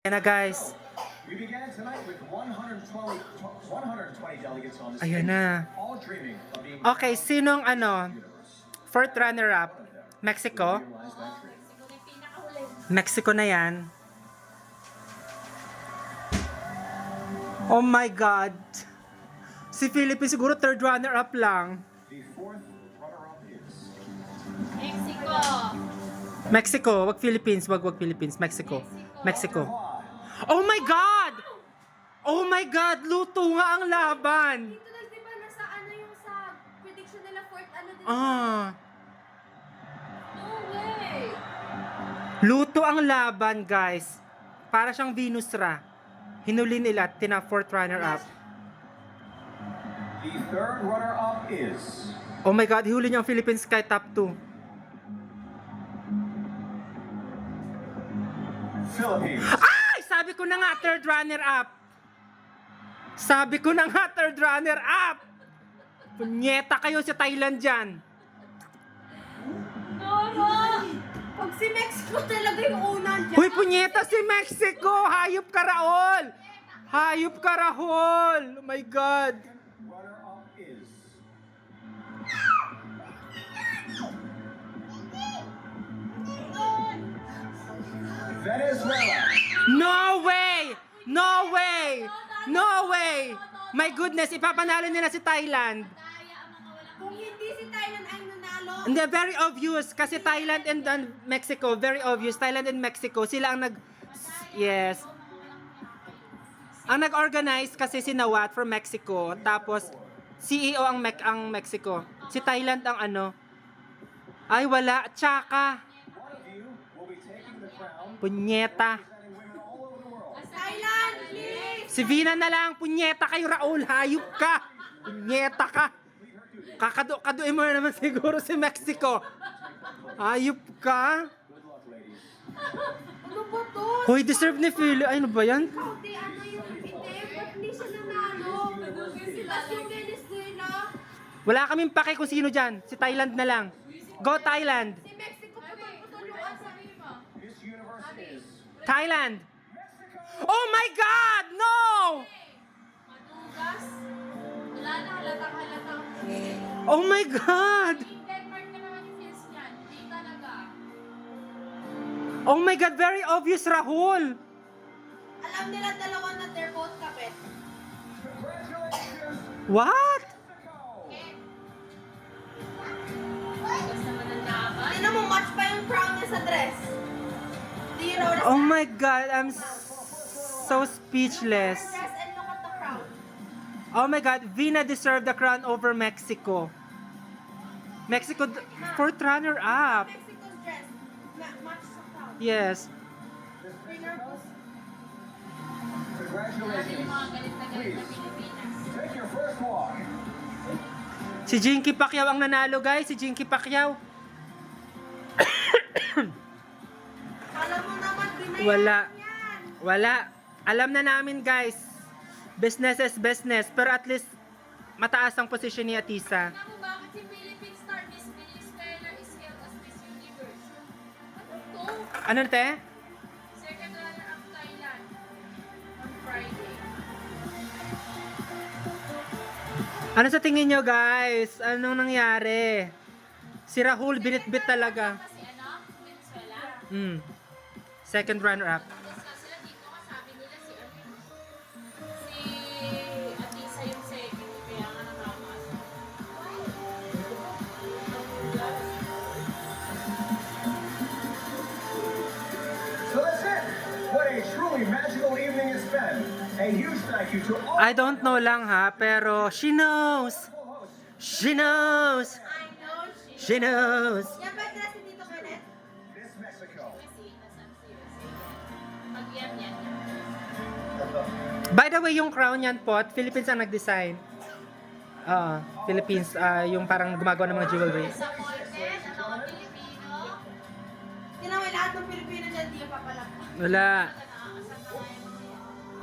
Ayan na guys. We began tonight with 120 delegates on the stage, Ayan na. all dreaming of being Okay, sinong fourth runner-up? Mexico? realized that dream. Mexico na yan. Oh my God. Si Philippines siguro third runner-up lang. The fourth runner-up is Mexico. Mexico, wag Philippines, wag Philippines, Mexico. Mexico. Juan. Oh my God! Oh my God, luto nga ang laban. Dito na, di ba, nasa ano yung sa prediction nila fourth, ano din? Ah, No way! luto ang laban, guys. Para siyang Venus Ra. Hinuli nila, fourth runner-up. The third runner-up is Oh my God, hihuli niya ang Philippines kay top 2. Philippines. Ay! Sabi ko na nga, third runner-up. Sabi ko na nga, third runner-up. Punyeta kayo sa Thailand dyan. Nora! Pag si Mexico talaga yung una dyan. Huy, punyeta si Mexico! Hayop ka, Raul! Hayop ka, Rahul! Oh my God! Runner-up is Venezuela. No way! No way! No way! My goodness, ipapanalo nila si Thailand. Kung hindi si Thailand ay nanalo. Hindi, very obvious. Kasi Thailand and Mexico, very obvious. Thailand and Mexico, sila ang Yes. Ang nag-organize kasi si Nawat from Mexico. Tapos, CEO ang Mexico. Si Thailand ang Ay, wala. Tsaka. One of you will be taking the crown, Punyeta. representing women all over the world. Thailand, please! Si Vina na lang. Punyeta kayo, Raul. Hayop ka. Punyeta ka. Kakaduin mo na naman siguro si Mexico. Hayop ka. Good luck, ladies. Ano ba to? Hoy, deserve ni Phil. Ay, ano ba yan? Hindi, ano yung hindi? Ba't hindi siya nanalo? Tapos yung Venezuela, Wala kaming pake kung sino dyan. Si Thailand na lang. Go Thailand. si Mexico putol-putol yung asa. Miss Universe is Thailand. Oh my God! No! Madugas. Wala na halatang-halatang. Oh my God! Denmark na naman yung feels niyan. Hindi talaga. Oh my God, very obvious, Rahul. Alam nila dalawa na they're both kapit. congratulations, What? Tignan mo, match pa yung crown niya sa dress. Do you notice Oh that? my God, I'm so speechless. Dress and look at the crown. Oh my God, Vina deserved the crown over Mexico. Mexico, fourth runner-up. Mexico's dress. Match sa crown. Yes. Winner was... congratulations. Please, take your first walk. Si Jinky Pacquiao ang nanalo, guys. Si Jinky Pacquiao. Alam mo naman, binayaran Wala. yan. Wala. Alam na namin, guys. Business is business. Pero at least, mataas ang posisyon ni Atisa. Alam mo bakit si Philippine star Miss Venezuela is held as Miss Universe? Ano to? Ano, te? Second runner-up Thailand on Friday. Ano sa tingin nyo, guys? Anong nangyari? Si Rahul, binitbit talaga. Kasi ano? Venezuela? Second runner-up. Tapos nga sila dito nga sabi nila si Atisa yung second. Kaya nga nakamas. So that's it. What a truly magical evening it's been. A huge thank you to all I don't know lang ha, pero she knows. hosts. She knows. I know she... She knows. Yan ba yung dress ni Tito Kenneth? Miss Mexico. Kasi nasaan si USA. Pag yan. By the way, yung crown yan po, Philippines ang nag-design. Philippines, yung parang gumagawa ng mga jewelry. Sa Moises, ano, Pilipino. Tinawa lahat ng Pilipino dyan, di yung papalakpak. Wala.